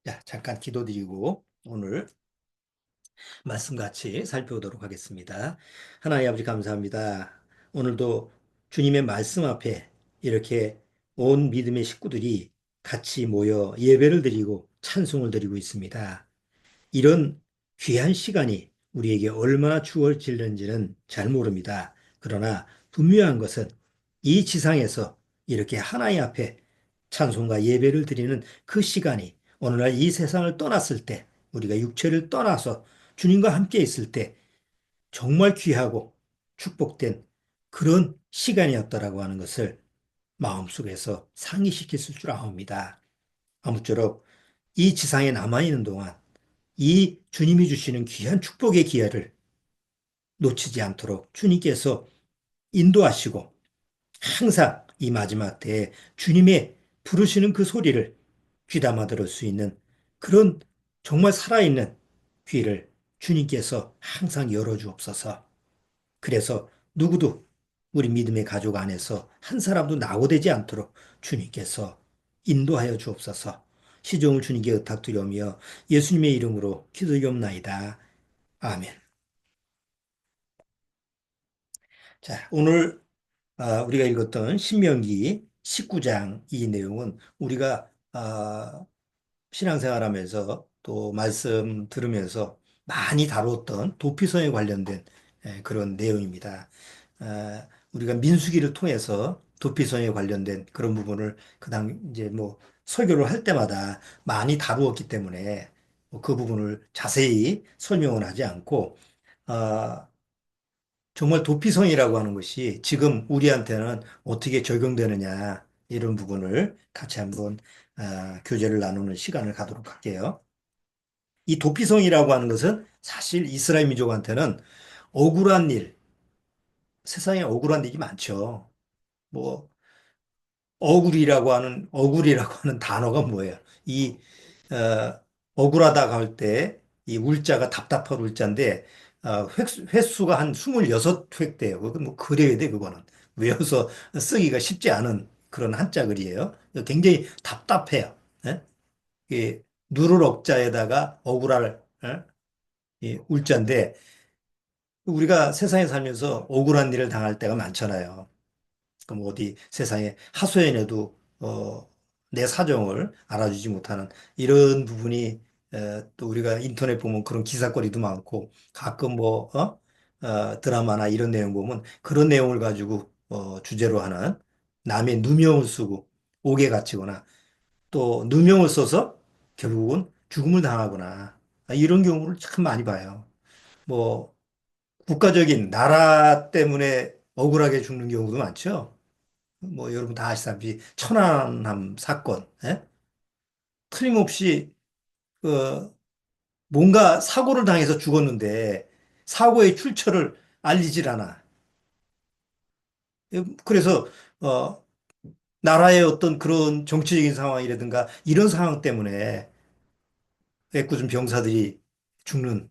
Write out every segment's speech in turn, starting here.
자, 잠깐 기도드리고 오늘 말씀 같이 살펴보도록 하겠습니다. 하나님 아버지 감사합니다. 오늘도 주님의 말씀 앞에 이렇게 온 믿음의 식구들이 같이 모여 예배를 드리고 찬송을 드리고 있습니다. 이런 귀한 시간이 우리에게 얼마나 주어질는지는 잘 모릅니다. 그러나 분명한 것은 이 지상에서 이렇게 하나님 앞에 찬송과 예배를 드리는 그 시간이 오늘날 이 세상을 떠났을 때 우리가 육체를 떠나서 주님과 함께 있을 때 정말 귀하고 축복된 그런 시간이었다라고 하는 것을 마음속에서 상기시킬 줄 아옵니다. 아무쪼록 이 지상에 남아있는 동안 이 주님이 주시는 귀한 축복의 기회를 놓치지 않도록 주님께서 인도하시고 항상 이 마지막 때에 주님의 부르시는 그 소리를 귀담아 들을 수 있는 그런 정말 살아있는 귀를 주님께서 항상 열어주옵소서. 그래서 누구도 우리 믿음의 가족 안에서 한 사람도 낙오되지 않도록 주님께서 인도하여 주옵소서. 시종을 주님께 의탁드리오며 예수님의 이름으로 기도드리옵나이다. 아멘. 자, 오늘 우리가 읽었던 신명기 19장 이 내용은 우리가 신앙생활하면서 또 말씀 들으면서 많이 다루었던 도피성에 관련된 그런 내용입니다. 우리가 민수기를 통해서 도피성에 관련된 그런 부분을 그당 이제 뭐 설교를 할 때마다 많이 다루었기 때문에 뭐그 부분을 자세히 설명을 하지 않고 어, 정말 도피성이라고 하는 것이 지금 우리한테는 어떻게 적용되느냐 이런 부분을 같이 한번 교제를 나누는 시간을 갖도록 할게요. 이 도피성이라고 하는 것은 사실 이스라엘 민족한테는 억울한 일, 세상에 억울한 일이 많죠. 뭐 억울이라고 하는 단어가 뭐예요? 이 억울하다고 할 때 이 울자가 답답한 울자인데 횟수가 한 26획돼요. 그거 뭐 그려야 돼 그거는. 외워서 쓰기가 쉽지 않은 그런 한자 글이에요. 굉장히 답답해요. 예? 이 누를 억자에다가 억울할 이 울자인데 우리가 세상에 살면서 억울한 일을 당할 때가 많잖아요. 그럼 어디 세상에 하소연해도 내 사정을 알아주지 못하는 이런 부분이 또 우리가 인터넷 보면 그런 기사거리도 많고 가끔 드라마나 이런 내용 보면 그런 내용을 가지고 주제로 하는 남의 누명을 쓰고 옥에 갇히거나 또 누명을 써서 결국은 죽음을 당하거나 이런 경우를 참 많이 봐요. 뭐 국가적인 나라 때문에 억울하게 죽는 경우도 많죠. 뭐 여러분 다 아시다시피 천안함 사건, 예? 틀림없이 그 뭔가 사고를 당해서 죽었는데 사고의 출처를 알리질 않아. 그래서 어 나라의 어떤 그런 정치적인 상황이라든가 이런 상황 때문에 애꿎은 병사들이 죽는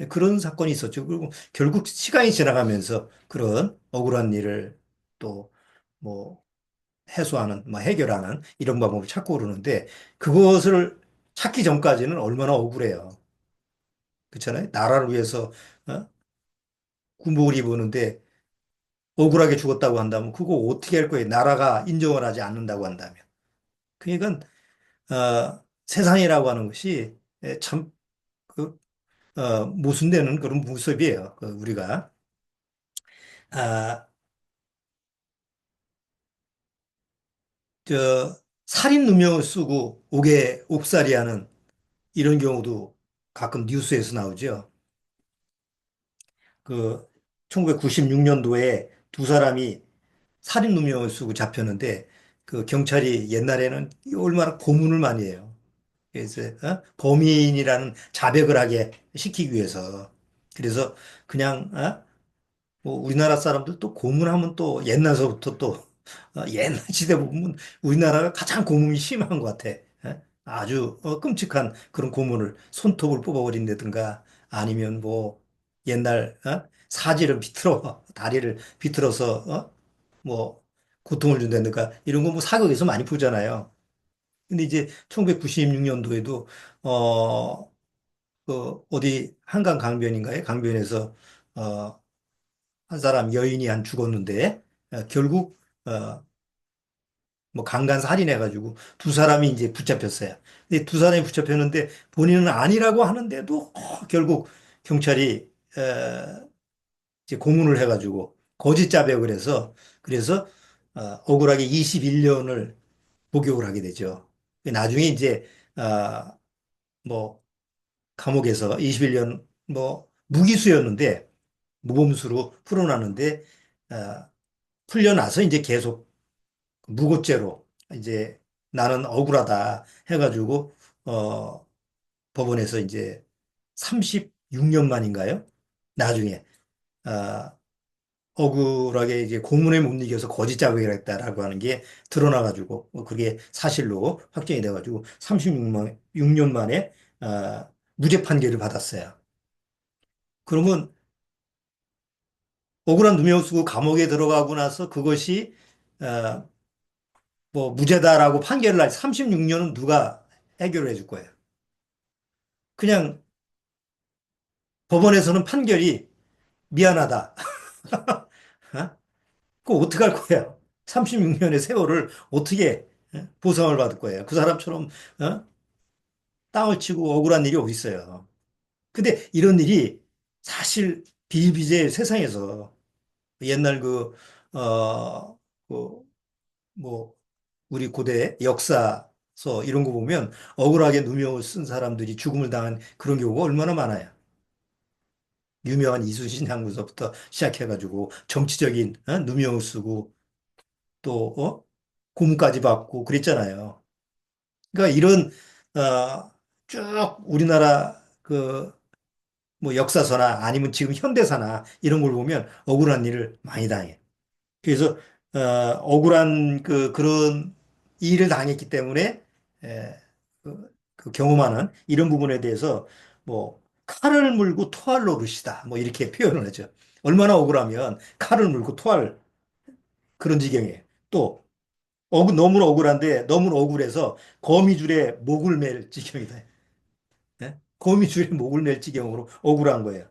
그런 사건이 있었죠. 그리고 결국 시간이 지나가면서 그런 억울한 일을 또뭐 해소하는, 뭐 해결하는 이런 방법을 찾고 그러는데 그것을 찾기 전까지는 얼마나 억울해요. 그렇잖아요. 나라를 위해서 어? 군복을 입었는데 억울하게 죽었다고 한다면 그거 어떻게 할 거예요? 나라가 인정을 하지 않는다고 한다면. 그러니까 세상이라고 하는 것이 참 그, 모순되는 그런 모습이에요. 그 우리가 아, 살인 누명을 쓰고 옥에 옥살이하는 이런 경우도 가끔 뉴스에서 나오죠. 그 1996년도에 두 사람이 살인 누명을 쓰고 잡혔는데 그 경찰이 옛날에는 얼마나 고문을 많이 해요. 그래서 범인이라는 자백을 하게 시키기 위해서 그래서 그냥 뭐 우리나라 사람들 또 고문하면 또 옛날서부터 또 옛날 시대 보면 우리나라가 가장 고문이 심한 것 같아. 아주 끔찍한 그런 고문을 손톱을 뽑아버린다든가 아니면 뭐 옛날 사지를 비틀어 다리를 비틀어서 뭐 고통을 준다든가 이런 거 뭐 사극에서 많이 보잖아요. 근데 이제 1996년도에도 어, 어디 한강 강변인가요? 강변에서 어, 한 사람 여인이 한 죽었는데 결국 뭐 강간 살인해가지고 두 사람이 이제 붙잡혔어요. 근데 두 사람이 붙잡혔는데 본인은 아니라고 하는데도 결국 경찰이 이제 고문을 해가지고 거짓 자백을 해서 그래서 억울하게 21년을 복역을 하게 되죠. 나중에 이제 뭐 감옥에서 21년 뭐 무기수였는데 무범수로 풀어놨는데 어, 풀려나서 이제 계속 무고죄로 이제 나는 억울하다 해가지고 어, 법원에서 이제 36년 만인가요? 나중에 어, 억울하게 이제 고문에 못 이겨서 거짓 자백을 했다라고 하는 게 드러나가지고 그게 사실로 확정이 돼가지고 36년 만에 무죄 판결을 받았어요. 그러면 억울한 누명 쓰고 감옥에 들어가고 나서 그것이 어, 뭐 무죄다라고 판결을 날 36년은 누가 해결을 해줄 거예요. 그냥 법원에서는 판결이 미안하다. 어? 그거 어떡할 거예요? 36년의 세월을 어떻게 보상을 받을 거예요? 그 사람처럼 어? 땅을 치고 억울한 일이 어디 있어요? 근데 이런 일이 사실 비일비재 세상에서 옛날 그, 뭐, 우리 고대 역사서 이런 거 보면 억울하게 누명을 쓴 사람들이 죽음을 당한 그런 경우가 얼마나 많아요. 유명한 이순신 장군서부터 시작해가지고 정치적인 누명을 쓰고 또 고문까지 받고 그랬잖아요. 그러니까 이런 쭉 우리나라 그 뭐 역사서나 아니면 지금 현대사나 이런 걸 보면 억울한 일을 많이 당해. 그래서 억울한 그런 일을 당했기 때문에 그 경험하는 이런 부분에 대해서 뭐 칼을 물고 토할 노릇이다. 뭐 이렇게 표현을 하죠. 얼마나 억울하면 칼을 물고 토할 그런 지경이에요. 또 너무 억울한데 너무 억울해서 거미줄에 목을 맬 지경이다. 예? 거미줄에 목을 맬 지경으로 억울한 거예요.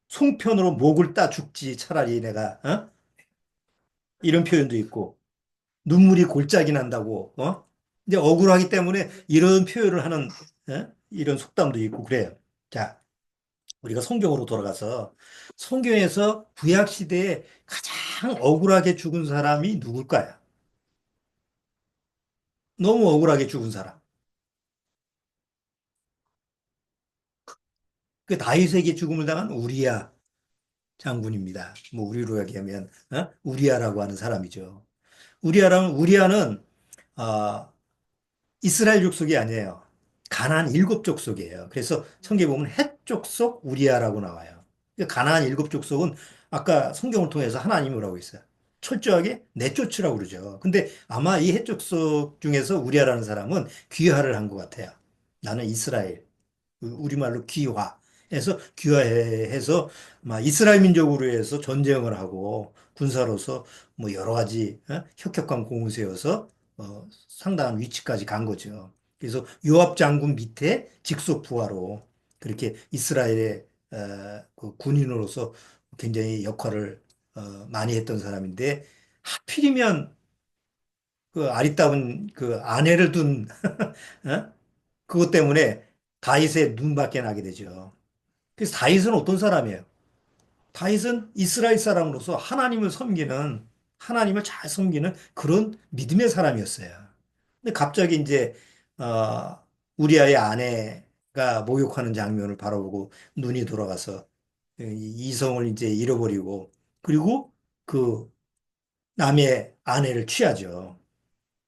송편으로 목을 따 죽지 차라리 내가 이런 표현도 있고 눈물이 골짜기 난다고 이제 억울하기 때문에 이런 표현을 하는 이런 속담도 있고 그래요. 자, 우리가 성경으로 돌아가서 성경에서 구약 시대에 가장 억울하게 죽은 사람이 누굴까요? 너무 억울하게 죽은 사람. 그 다윗에게 죽음을 당한 우리야 장군입니다. 뭐 우리로 얘기하면 우리야라고 하는 사람이죠. 우리야는 아, 이스라엘 족속이 아니에요. 가나안 일곱 족속이에요. 그래서 성경에 보면 헷 족속 우리아라고 나와요. 가나안 일곱 족속은 아까 성경을 통해서 하나님이 뭐라고 있어요? 철저하게 내쫓으라고 그러죠. 근데 아마 이 헷 족속 중에서 우리아라는 사람은 귀화를 한 것 같아요. 나는 이스라엘. 우리말로 귀화해서 귀화해서 막 이스라엘 민족으로 해서 전쟁을 하고 군사로서 뭐 여러 가지 혁혁한 공을 세워서 상당한 위치까지 간 거죠. 그래서 요압 장군 밑에 직속 부하로 그렇게 이스라엘의 그 군인으로서 굉장히 역할을 많이 했던 사람인데 하필이면 그 아리따운 그 아내를 둔 그것 때문에 다윗의 눈밖에 나게 되죠. 그래서 다윗은 어떤 사람이에요? 다윗은 이스라엘 사람으로서 하나님을 섬기는, 하나님을 잘 섬기는 그런 믿음의 사람이었어요. 근데 갑자기 이제, 우리아의 아내가 목욕하는 장면을 바라보고 눈이 돌아가서 이성을 이제 잃어버리고 그리고 그 남의 아내를 취하죠.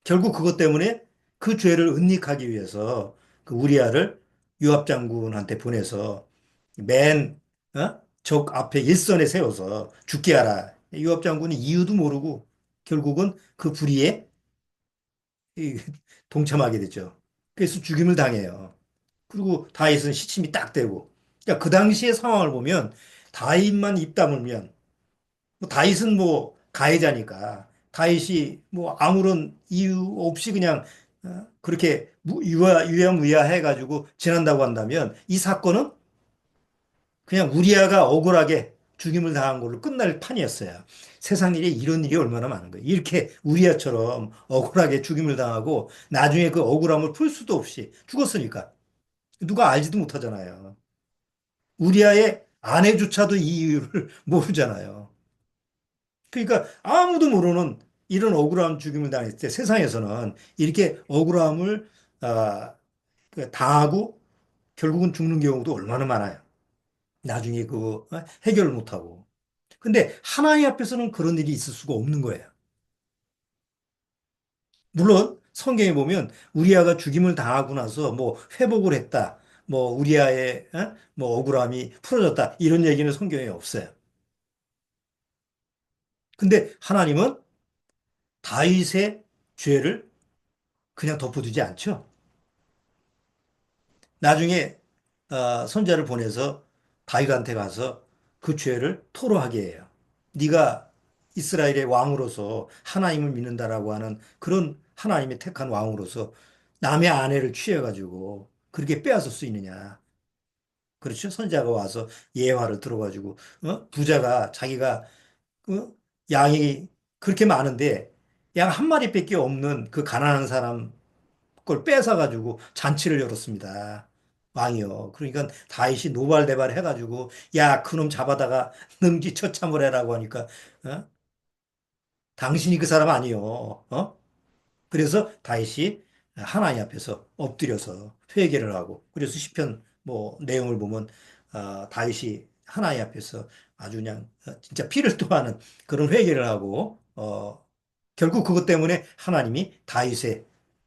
결국 그것 때문에 그 죄를 은닉하기 위해서 그 우리아를 요압 장군한테 보내서 적 앞에 일선에 세워서 죽게 하라. 요압 장군이 이유도 모르고 결국은 그 불의에 이- 동참하게 되죠. 그래서 죽임을 당해요. 그리고 다윗은 시침이 딱 되고. 그러니까 그 당시의 상황을 보면 다윗만 입 다물면 뭐 다윗은 뭐 가해자니까 다윗이 뭐 아무런 이유 없이 그냥 그렇게 유야무야 해가지고 지난다고 한다면 이 사건은 그냥 우리아가 억울하게 죽임을 당한 걸로 끝날 판이었어요. 세상 일에 이런 일이 얼마나 많은 거예요. 이렇게 우리아처럼 억울하게 죽임을 당하고 나중에 그 억울함을 풀 수도 없이 죽었으니까 누가 알지도 못하잖아요. 우리아의 아내조차도 이 이유를 모르잖아요. 그러니까 아무도 모르는 이런 억울한 죽임을 당했을 때 세상에서는 이렇게 억울함을 아, 그 당하고 결국은 죽는 경우도 얼마나 많아요. 나중에 해결을 못하고. 근데 하나님 앞에서는 그런 일이 있을 수가 없는 거예요. 물론 성경에 보면 우리아가 죽임을 당하고 나서 뭐 회복을 했다. 뭐 우리아의 뭐 억울함이 풀어졌다. 이런 얘기는 성경에 없어요. 근데 하나님은 다윗의 죄를 그냥 덮어두지 않죠. 나중에 손자를 보내서 다윗한테 가서 그 죄를 토로하게 해요. 네가 이스라엘의 왕으로서 하나님을 믿는다라고 하는 그런 하나님의 택한 왕으로서 남의 아내를 취해가지고 그렇게 빼앗을 수 있느냐. 그렇죠? 선자가 와서 예화를 들어가지고 부자가 자기가 어? 양이 그렇게 많은데 양 한 마리밖에 없는 그 가난한 사람 걸 뺏어가지고 잔치를 열었습니다. 왕이요. 그러니까 다윗이 노발대발 해가지고 야, 그놈 잡아다가 능지처참을 해라고 하니까 어? 당신이 그 사람 아니요. 그래서 다윗이 하나님 앞에서 엎드려서 회개를 하고 그래서 시편 뭐 내용을 보면 다윗이 하나님 앞에서 아주 그냥 진짜 피를 토하는 그런 회개를 하고 결국 그것 때문에 하나님이 다윗의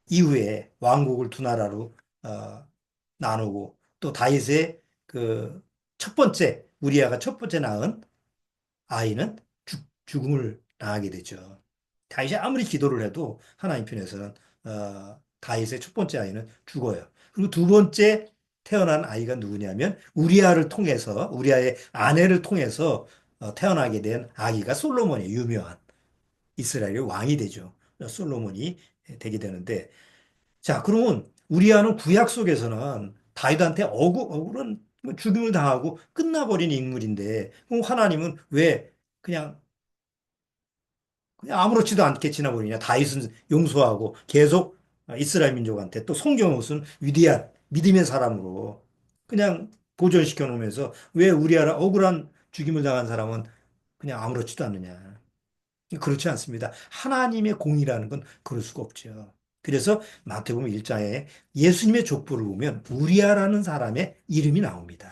이후에 왕국을 두 나라로 어, 나누고 또 다윗의 그 첫 번째 우리아가 첫 번째 낳은 아이는 죽음을 당하게 되죠. 다윗이 아무리 기도를 해도 하나님 편에서는 다윗의 첫 번째 아이는 죽어요. 그리고 두 번째 태어난 아이가 누구냐면 우리아를 통해서 우리아의 아내를 통해서 태어나게 된 아기가 솔로몬의 유명한 이스라엘의 왕이 되죠. 솔로몬이 되게 되는데 자 그러면 우리아는 구약 속에서는 다윗한테 억울한 뭐 죽임을 당하고 끝나버린 인물인데 그럼 하나님은 왜 그냥 그냥 아무렇지도 않게 지나버리냐. 다윗은 용서하고 계속 이스라엘 민족한테 또 성경은 위대한 믿음의 사람으로 그냥 보존시켜 놓으면서 왜 우리아라 억울한 죽임을 당한 사람은 그냥 아무렇지도 않느냐. 그렇지 않습니다. 하나님의 공이라는 건 그럴 수가 없죠. 그래서 마태복음 1장에 예수님의 족보를 보면 우리아라는 사람의 이름이 나옵니다.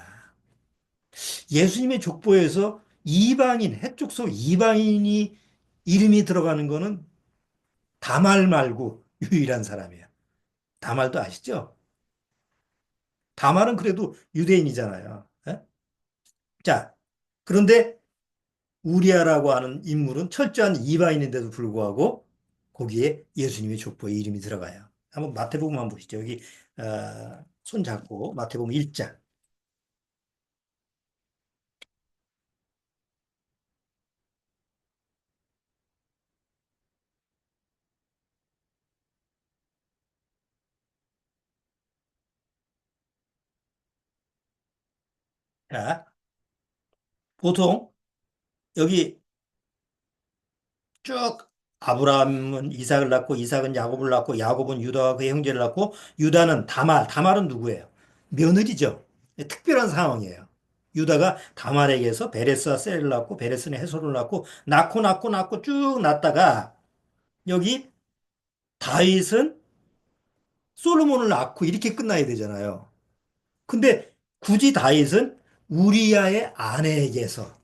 예수님의 족보에서 이방인, 해족속 이방인이 이름이 들어가는 거는 다말 말고 유일한 사람이에요. 다말도 아시죠? 다말은 그래도 유대인이잖아요. 예? 자, 그런데 우리아라고 하는 인물은 철저한 이방인인데도 불구하고 거기에 예수님의 족보에 이름이 들어가요. 한번 마태복음 한번 보시죠. 여기 손 잡고 마태복음 1장. 자, 보통 여기 쭉 아브라함은 이삭을 낳고 이삭은 야곱을 낳고 야곱은 유다와 그의 형제를 낳고 유다는 다말, 다말은 누구예요? 며느리죠. 특별한 상황이에요. 유다가 다말에게서 베레스와 셀을 낳고 베레스는 헤솔을 낳고 쭉 낳다가 여기 다윗은 솔로몬을 낳고 이렇게 끝나야 되잖아요. 근데 굳이 다윗은 우리아의 아내에게서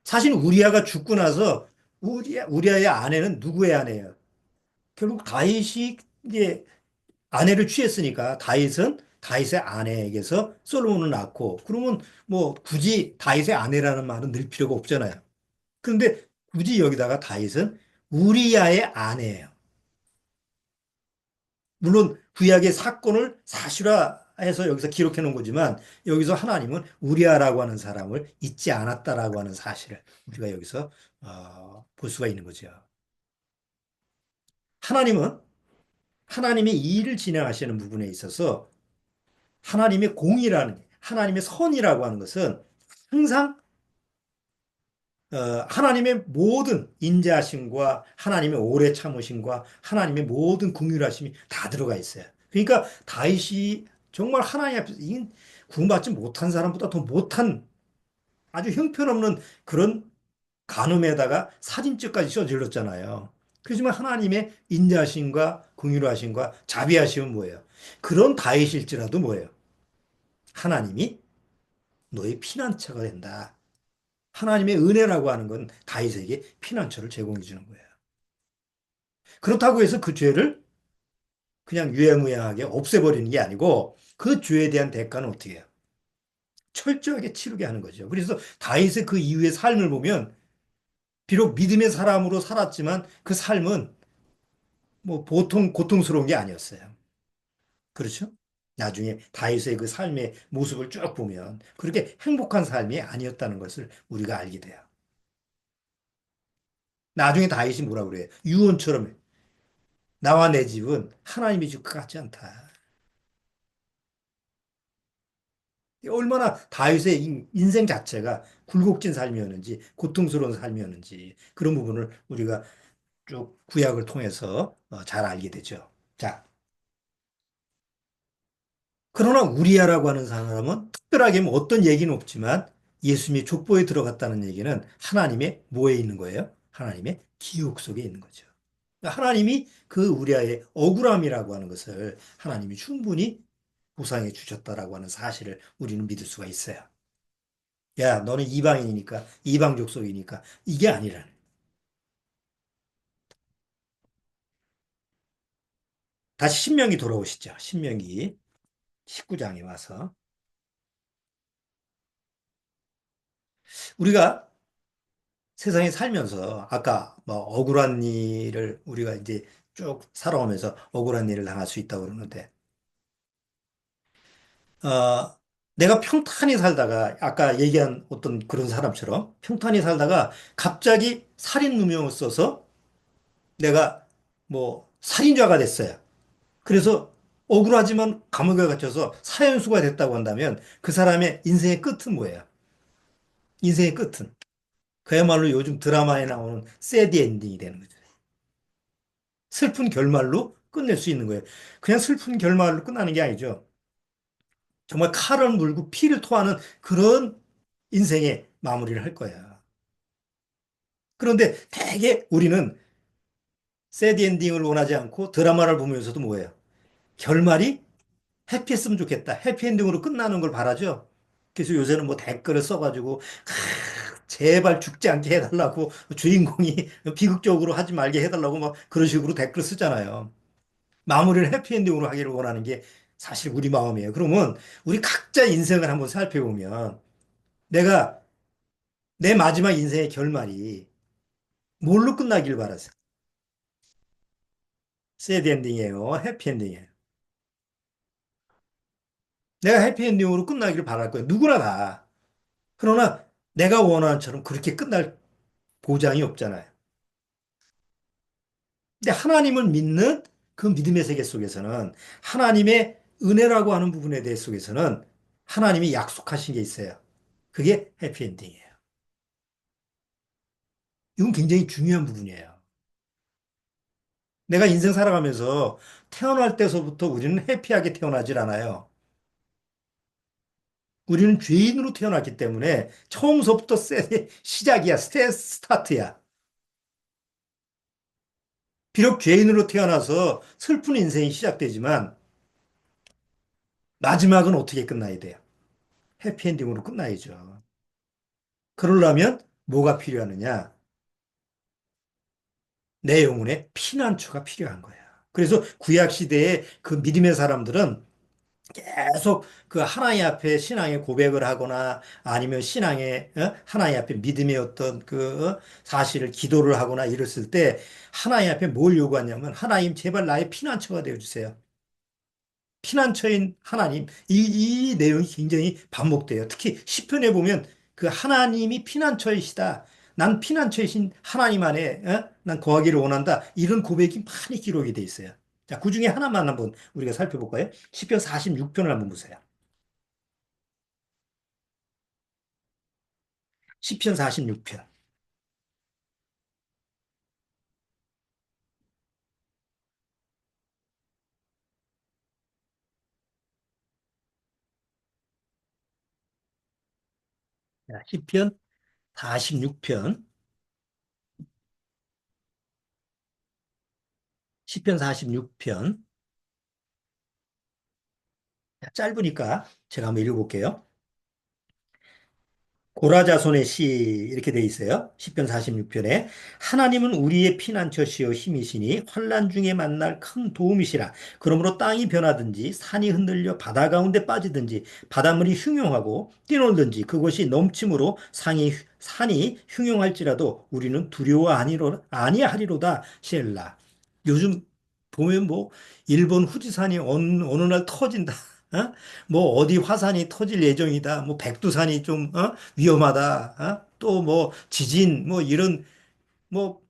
사실 우리아가 죽고 나서 우리아의 아내는 누구의 아내예요? 결국 다윗이 이제 아내를 취했으니까 다윗은 다윗의 아내에게서 솔로몬을 낳고 그러면 뭐 굳이 다윗의 아내라는 말은 늘 필요가 없잖아요. 그런데 굳이 여기다가 다윗은 우리아의 아내예요. 물론 구약의 사건을 사실화해서 여기서 기록해 놓은 거지만 여기서 하나님은 우리아라고 하는 사람을 잊지 않았다라고 하는 사실을 우리가 여기서 볼 수가 있는 거죠. 하나님은 하나님의 일을 진행하시는 부분에 있어서 하나님의 공의라는 게, 하나님의 선이라고 하는 것은 항상 하나님의 모든 인자하심과 하나님의 오래 참으심과 하나님의 모든 긍휼하심이 다 들어가 있어요. 그러니까 다윗이 정말 하나님 앞에서 구원받지 못한 사람보다 더 못한 아주 형편없는 그런 간음에다가 사진죄까지 써질렀잖아요. 그렇지만 하나님의 인자하심과 긍휼하심과 자비하심은 뭐예요? 그런 다윗일지라도 뭐예요? 하나님이 너의 피난처가 된다. 하나님의 은혜라고 하는 건 다윗에게 피난처를 제공해 주는 거예요. 그렇다고 해서 그 죄를 그냥 유야무야하게 없애버리는 게 아니고 그 죄에 대한 대가는 어떻게 해요? 철저하게 치르게 하는 거죠. 그래서 다윗의 그 이후의 삶을 보면 비록 믿음의 사람으로 살았지만 그 삶은 뭐 보통 고통스러운 게 아니었어요. 그렇죠? 나중에 다윗의 그 삶의 모습을 쭉 보면 그렇게 행복한 삶이 아니었다는 것을 우리가 알게 돼요. 나중에 다윗이 뭐라 그래요? 유언처럼 나와 내 집은 하나님의 집 같지 않다. 얼마나 다윗의 인생 자체가 굴곡진 삶이었는지 고통스러운 삶이었는지 그런 부분을 우리가 쭉 구약을 통해서 잘 알게 되죠. 자, 그러나 우리야라고 하는 사람은 특별하게 뭐 어떤 얘기는 없지만 예수님의 족보에 들어갔다는 얘기는 하나님의 뭐에 있는 거예요? 하나님의 기억 속에 있는 거죠. 그러니까 하나님이 그 우리아의 억울함이라고 하는 것을 하나님이 충분히 보상해 주셨다라고 하는 사실을 우리는 믿을 수가 있어요. 야, 너는 이방인이니까, 이방 족속이니까 이게 아니라는. 다시 신명기 돌아오시죠. 신명기 19장에 와서 우리가 세상에 살면서 아까 뭐 억울한 일을 우리가 이제 쭉 살아오면서 억울한 일을 당할 수 있다고 그러는데 어, 내가 평탄히 살다가 아까 얘기한 어떤 그런 사람처럼 평탄히 살다가 갑자기 살인 누명을 써서 내가 뭐 살인자가 됐어요. 그래서 억울하지만 감옥에 갇혀서 사형수가 됐다고 한다면 그 사람의 인생의 끝은 뭐예요? 인생의 끝은 그야말로 요즘 드라마에 나오는 새드 엔딩이 되는 거죠. 슬픈 결말로 끝낼 수 있는 거예요. 그냥 슬픈 결말로 끝나는 게 아니죠. 정말 칼을 물고 피를 토하는 그런 인생의 마무리를 할 거야. 그런데 대개 우리는 새드 엔딩을 원하지 않고 드라마를 보면서도 뭐예요? 결말이 해피했으면 좋겠다. 해피엔딩으로 끝나는 걸 바라죠. 그래서 요새는 뭐 댓글을 써가지고 제발 죽지 않게 해달라고 주인공이 비극적으로 하지 말게 해달라고 막 그런 식으로 댓글 쓰잖아요. 마무리를 해피엔딩으로 하기를 원하는 게 사실 우리 마음이에요. 그러면 우리 각자 인생을 한번 살펴보면 내가 내 마지막 인생의 결말이 뭘로 끝나길 바라세요? 새드 엔딩이에요? 해피엔딩이에요? 내가 해피엔딩으로 끝나기를 바랄 거예요. 누구나 다. 그러나 내가 원하는 처럼 그렇게 끝날 보장이 없잖아요. 근데 하나님을 믿는 그 믿음의 세계 속에서는 하나님의 은혜라고 하는 부분에 대해 속에서는 하나님이 약속하신 게 있어요. 그게 해피엔딩이에요. 이건 굉장히 중요한 부분이에요. 내가 인생 살아가면서 태어날 때서부터 우리는 해피하게 태어나질 않아요. 우리는 죄인으로 태어났기 때문에 처음서부터 시작이야, 스타트야. 비록 죄인으로 태어나서 슬픈 인생이 시작되지만 마지막은 어떻게 끝나야 돼요? 해피엔딩으로 끝나야죠. 그러려면 뭐가 필요하느냐? 내 영혼의 피난처가 필요한 거야. 그래서 구약 시대의 그 믿음의 사람들은 계속 그 하나님 앞에 신앙의 고백을 하거나 아니면 신앙의 하나님 앞에 믿음의 어떤 그 사실을 기도를 하거나 이랬을 때 하나님 앞에 뭘 요구하냐면 하나님 제발 나의 피난처가 되어 주세요. 피난처인 하나님 이 내용이 굉장히 반복돼요. 특히 시편에 보면 그 하나님이 피난처이시다. 난 피난처이신 하나님 안에 난 거하기를 원한다. 이런 고백이 많이 기록이 돼 있어요. 자, 그 중에 하나만 한번 우리가 살펴볼까요? 시편 46편을 한번 보세요. 시편 46편. 시편 46편. 시편 46편. 짧으니까 제가 한번 읽어볼게요. 고라자손의 시 이렇게 돼 있어요. 시편 46편에 하나님은 우리의 피난처시요 힘이시니 환난 중에 만날 큰 도움이시라. 그러므로 땅이 변하든지 산이 흔들려 바다 가운데 빠지든지 바닷물이 흉용하고 뛰놀든지 그것이 넘침으로 산이 흉용할지라도 우리는 아니하리로다 셀라. 요즘 보면 뭐 일본 후지산이 어느 날 터진다. 어? 뭐 어디 화산이 터질 예정이다. 뭐 백두산이 좀 위험하다. 또 뭐 지진 뭐 이런 뭐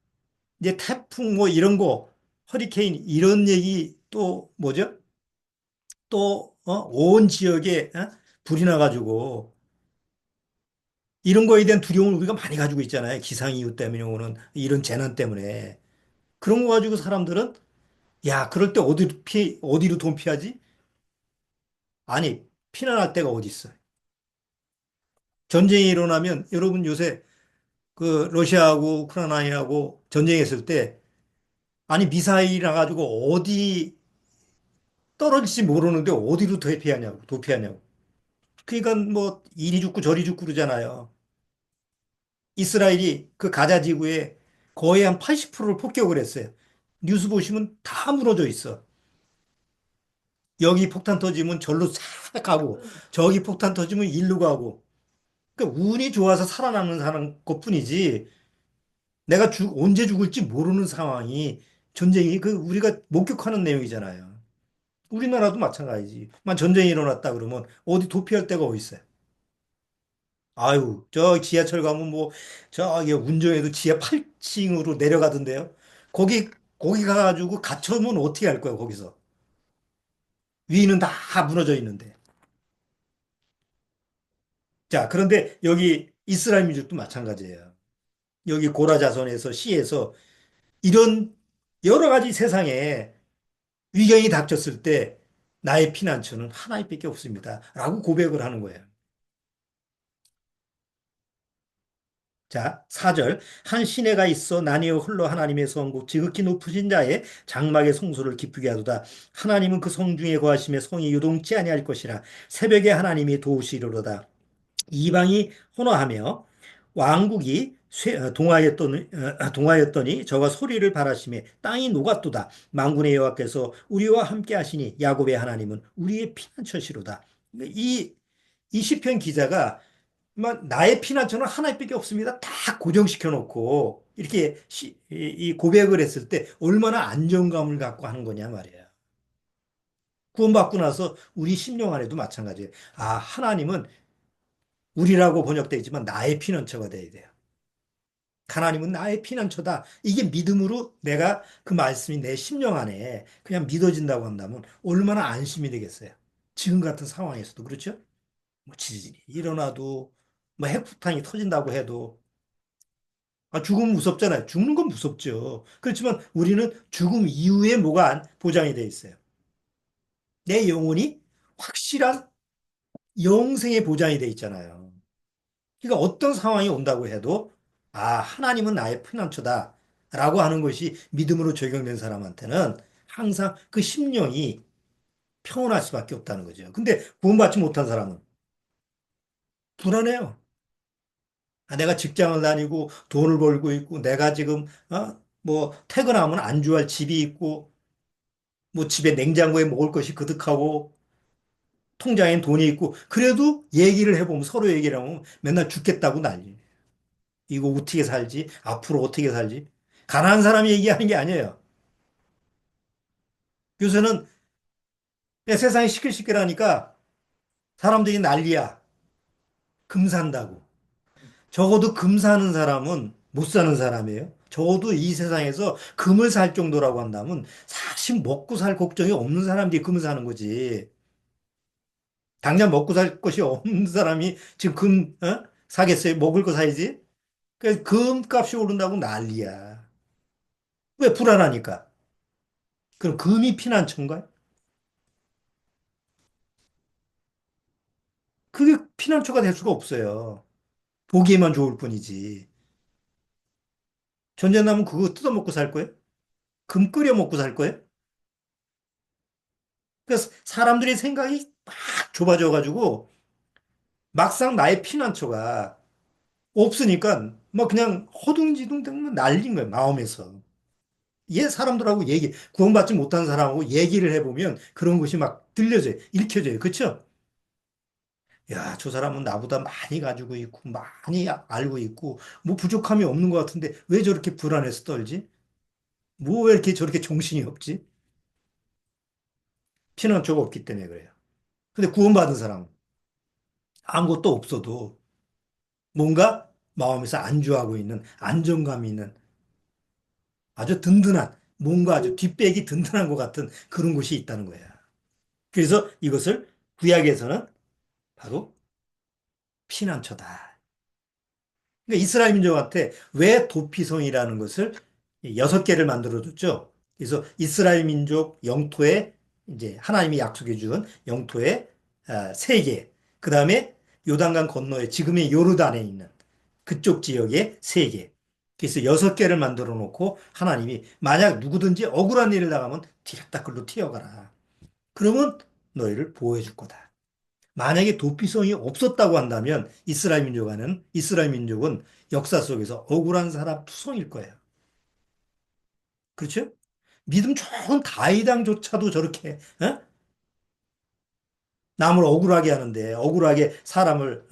이제 태풍 뭐 이런 거 허리케인 이런 얘기 또 뭐죠? 또 온 지역에 불이 나가지고 이런 거에 대한 두려움을 우리가 많이 가지고 있잖아요. 기상이유 때문에 오는 이런 재난 때문에 그런 거 가지고 사람들은 야 그럴 때 어디로 돈 피하지? 아니 피난할 데가 어디 있어? 전쟁이 일어나면 여러분 요새 그 러시아하고 우크라이나하고 전쟁했을 때 아니 미사일이 나가지고 어디 떨어질지 모르는데 어디로 도피하냐고. 그러니까 뭐 이리 죽고 저리 죽고 그러잖아요. 이스라엘이 그 가자 지구에 거의 한 80%를 폭격을 했어요. 뉴스 보시면 다 무너져 있어. 여기 폭탄 터지면 절로 싹 가고 저기 폭탄 터지면 일로 가고. 그러니까 운이 좋아서 살아남는 사람 것뿐이지 내가 언제 죽을지 모르는 상황이 전쟁이 그 우리가 목격하는 내용이잖아요. 우리나라도 마찬가지지. 만 전쟁이 일어났다 그러면 어디 도피할 데가 어디 있어요? 아유, 저 지하철 가면 뭐 저기 운전해도 지하 8층으로 내려가던데요. 거기 거기 가가지고 갇혀면 어떻게 할 거야 거기서? 위는 다 무너져 있는데. 자, 그런데 여기 이스라엘 민족도 마찬가지예요. 여기 고라자손에서 시에서 이런 여러 가지 세상에 위경이 닥쳤을 때 나의 피난처는 하나님밖에 없습니다. 라고 고백을 하는 거예요. 자, 4절. 한 시내가 있어 나뉘어 흘러 하나님의 성국 지극히 높으신 자의 장막의 성소를 기쁘게 하도다. 하나님은 그 성중에 거하심에 성이 요동치 아니할 것이라. 새벽에 하나님이 도우시리로다. 이방이 혼화하며 왕국이 동하였더니 저가 소리를 발하심에 땅이 녹았도다. 만군의 여호와께서 우리와 함께 하시니 야곱의 하나님은 우리의 피난처시로다. 이 시편 기자가 나의 피난처는 하나밖에 없습니다. 다 고정시켜 놓고 이렇게 이 고백을 했을 때 얼마나 안정감을 갖고 하는 거냐 말이에요. 구원받고 나서 우리 심령 안에도 마찬가지예요. 아, 하나님은 우리라고 번역되어 있지만 나의 피난처가 돼야 돼요. 하나님은 나의 피난처다. 이게 믿음으로 내가 그 말씀이 내 심령 안에 그냥 믿어진다고 한다면 얼마나 안심이 되겠어요. 지금 같은 상황에서도 그렇죠? 뭐 지진이 일어나도 뭐 핵폭탄이 터진다고 해도 죽으면 무섭잖아요. 죽는 건 무섭죠. 그렇지만 우리는 죽음 이후에 뭐가 보장이 돼 있어요. 내 영혼이 확실한 영생의 보장이 돼 있잖아요. 그러니까 어떤 상황이 온다고 해도 아, 하나님은 나의 피난처다. 라고 하는 것이 믿음으로 적용된 사람한테는 항상 그 심령이 평온할 수밖에 없다는 거죠. 근데 구원받지 못한 사람은 불안해요. 아, 내가 직장을 다니고 돈을 벌고 있고 내가 지금 뭐 퇴근하면 안주할 집이 있고 뭐 집에 냉장고에 먹을 것이 그득하고 통장엔 돈이 있고 그래도 얘기를 해보면 서로 얘기를 하면 맨날 죽겠다고 난리. 이거 어떻게 살지? 앞으로 어떻게 살지? 가난한 사람이 얘기하는 게 아니에요. 요새는 세상이 시끌시끌하니까 사람들이 난리야. 금 산다고. 적어도 금 사는 사람은 못 사는 사람이에요. 적어도 이 세상에서 금을 살 정도라고 한다면 사실 먹고 살 걱정이 없는 사람들이 금을 사는 거지. 당장 먹고 살 것이 없는 사람이 지금 사겠어요? 먹을 거 사야지. 그 금값이 오른다고 난리야. 왜 불안하니까? 그럼 금이 피난처인가요? 그게 피난처가 될 수가 없어요. 보기에만 좋을 뿐이지. 전쟁나면 그거 뜯어먹고 살 거예요? 금 끓여 먹고 살 거예요? 그래서 사람들의 생각이 막 좁아져가지고 막상 나의 피난처가 없으니까 뭐 그냥 허둥지둥 날린 거예요, 마음에서. 얘 사람들하고 구원받지 못한 사람하고 얘기를 해보면 그런 것이 막 들려져요. 읽혀져요. 그쵸? 야, 저 사람은 나보다 많이 가지고 있고, 많이 알고 있고, 뭐 부족함이 없는 것 같은데 왜 저렇게 불안해서 떨지? 뭐 왜 이렇게 저렇게 정신이 없지? 피난처가 없기 때문에 그래요. 근데 구원받은 사람은 아무것도 없어도 뭔가 마음에서 안주하고 있는 안정감이 있는 아주 든든한 뭔가 아주 뒷백이 든든한 것 같은 그런 곳이 있다는 거야. 그래서 이것을 구약에서는 바로 피난처다. 그러니까 이스라엘 민족한테 왜 도피성이라는 것을 6개를 만들어줬죠. 그래서 이스라엘 민족 영토에 이제 하나님이 약속해 준 영토에 3개, 그 다음에 요단강 건너에 지금의 요르단에 있는 그쪽 지역에 3개. 그래서 6개를 만들어 놓고 하나님이 만약 누구든지 억울한 일을 당하면 뒤락다글로 튀어가라. 그러면 너희를 보호해 줄 거다. 만약에 도피성이 없었다고 한다면 이스라엘 민족은 역사 속에서 억울한 사람 투성일 거예요. 그렇죠? 믿음 좋은 다이당조차도 저렇게 남을 억울하게 하는데 억울하게 사람을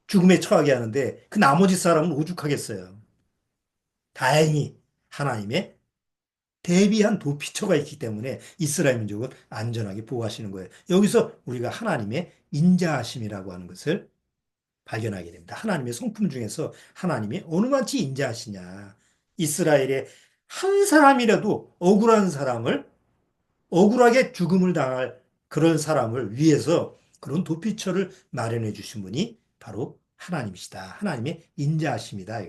죽음에 처하게 하는데 그 나머지 사람은 오죽하겠어요. 다행히 하나님의 대비한 도피처가 있기 때문에 이스라엘 민족은 안전하게 보호하시는 거예요. 여기서 우리가 하나님의 인자하심이라고 하는 것을 발견하게 됩니다. 하나님의 성품 중에서 하나님이 어느 만치 인자하시냐. 이스라엘의 한 사람이라도 억울한 사람을 억울하게 죽음을 당할 그런 사람을 위해서 그런 도피처를 마련해 주신 분이 바로 하나님이시다. 하나님의 인자하심이다.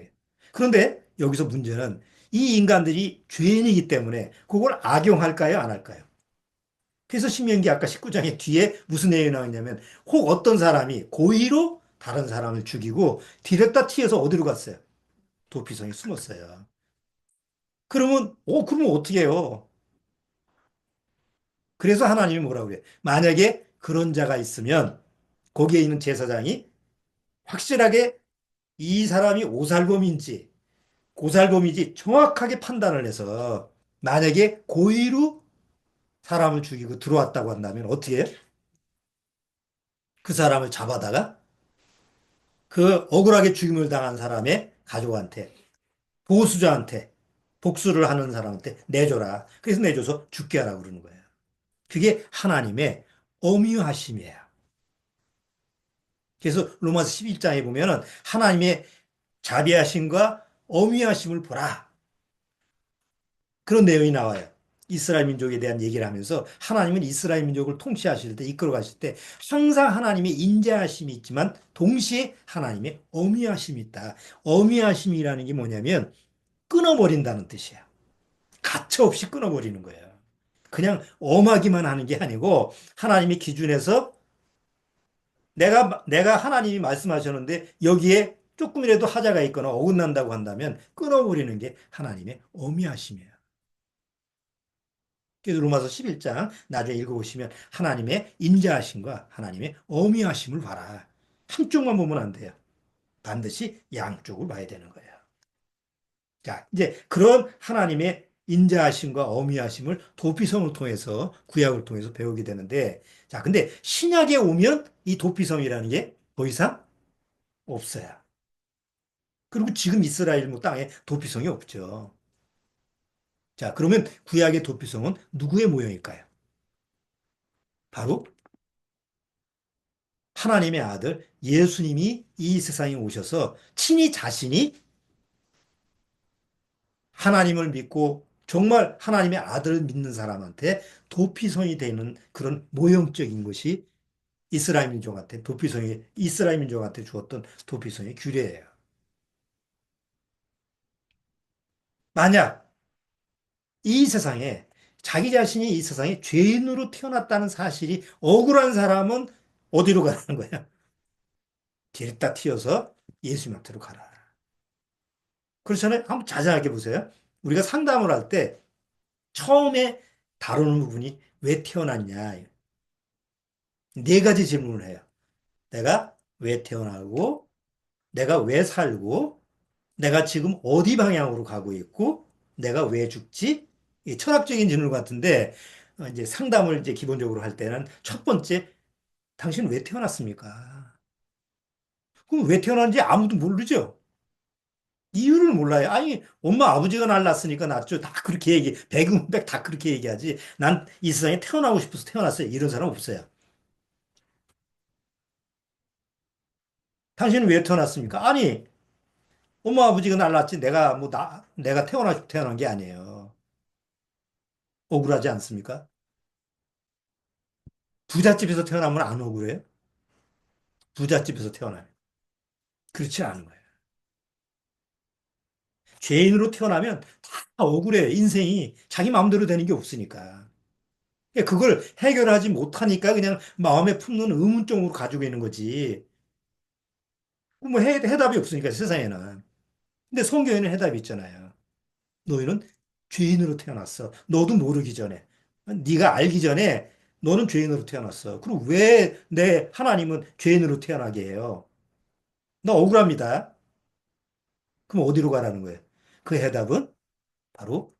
그런데 여기서 문제는 이 인간들이 죄인이기 때문에 그걸 악용할까요? 안 할까요? 그래서 신명기 아까 19장의 뒤에 무슨 내용이 나오냐면 혹 어떤 사람이 고의로 다른 사람을 죽이고 뒤렸다 튀어서 어디로 갔어요? 도피성에 숨었어요. 그러면 어떻게 해요? 그래서 하나님이 뭐라고 그래? 만약에 그런 자가 있으면 거기에 있는 제사장이 확실하게 이 사람이 오살범인지 고살범인지 정확하게 판단을 해서 만약에 고의로 사람을 죽이고 들어왔다고 한다면 어떻게 해요? 그 사람을 잡아다가 그 억울하게 죽임을 당한 사람의 가족한테 보수자한테 복수를 하는 사람한테 내줘라. 그래서 내줘서 죽게 하라고 그러는 거예요. 그게 하나님의 엄유하심이에요. 그래서 로마서 11장에 보면은 하나님의 자비하심과 엄유하심을 보라. 그런 내용이 나와요. 이스라엘 민족에 대한 얘기를 하면서 하나님은 이스라엘 민족을 통치하실 때 이끌어 가실 때 항상 하나님의 인자하심이 있지만 동시에 하나님의 엄유하심이 있다. 엄유하심이라는 게 뭐냐면 끊어버린다는 뜻이야. 가차없이 끊어버리는 거예요. 그냥 엄하기만 하는 게 아니고 하나님의 기준에서 내가 하나님이 말씀하셨는데 여기에 조금이라도 하자가 있거나 어긋난다고 한다면 끊어버리는 게 하나님의 엄의하심이에요. 그래서 로마서 11장 나중에 읽어보시면 하나님의 인자하심과 하나님의 엄의하심을 봐라. 한쪽만 보면 안 돼요. 반드시 양쪽을 봐야 되는 거예요. 자, 이제 그런 하나님의 인자하심과 어미하심을 도피성을 통해서 구약을 통해서 배우게 되는데 자, 근데 신약에 오면 이 도피성이라는 게 더 이상 없어요. 그리고 지금 이스라엘 뭐 땅에 도피성이 없죠. 자, 그러면 구약의 도피성은 누구의 모형일까요? 바로 하나님의 아들 예수님이 이 세상에 오셔서 친히 자신이 하나님을 믿고 정말 하나님의 아들을 믿는 사람한테 도피성이 되는 그런 모형적인 것이 이스라엘 민족한테 주었던 도피성의 규례예요. 만약 이 세상에 자기 자신이 이 세상에 죄인으로 태어났다는 사실이 억울한 사람은 어디로 가는 거야? 길다 튀어서 예수님 앞으로 가라. 그렇잖아요. 한번 자세하게 보세요. 우리가 상담을 할 때 처음에 다루는 부분이 왜 태어났냐. 네 가지 질문을 해요. 내가 왜 태어나고, 내가 왜 살고, 내가 지금 어디 방향으로 가고 있고, 내가 왜 죽지? 이 철학적인 질문 같은데, 이제 상담을 이제 기본적으로 할 때는 첫 번째, 당신 왜 태어났습니까? 그럼 왜 태어났는지 아무도 모르죠? 이유를 몰라요. 아니, 엄마 아버지가 날 낳았으니까 낳았죠. 다 그렇게 백은백 다 그렇게 얘기하지. 난 이 세상에 태어나고 싶어서 태어났어요. 이런 사람 없어요. 당신은 왜 태어났습니까? 아니, 엄마 아버지가 날 낳았지. 내가 태어난 게 아니에요. 억울하지 않습니까? 부잣집에서 태어나면 안 억울해요? 부잣집에서 태어나면. 그렇지 않은 거예요. 죄인으로 태어나면 다 억울해요. 인생이 자기 마음대로 되는 게 없으니까. 그걸 해결하지 못하니까 그냥 마음에 품는 의문점으로 가지고 있는 거지. 뭐 해답이 없으니까 세상에는. 근데 성경에는 해답이 있잖아요. 너희는 죄인으로 태어났어. 너도 모르기 전에. 네가 알기 전에 너는 죄인으로 태어났어. 그럼 왜 내 하나님은 죄인으로 태어나게 해요? 나 억울합니다. 그럼 어디로 가라는 거예요? 그 해답은 바로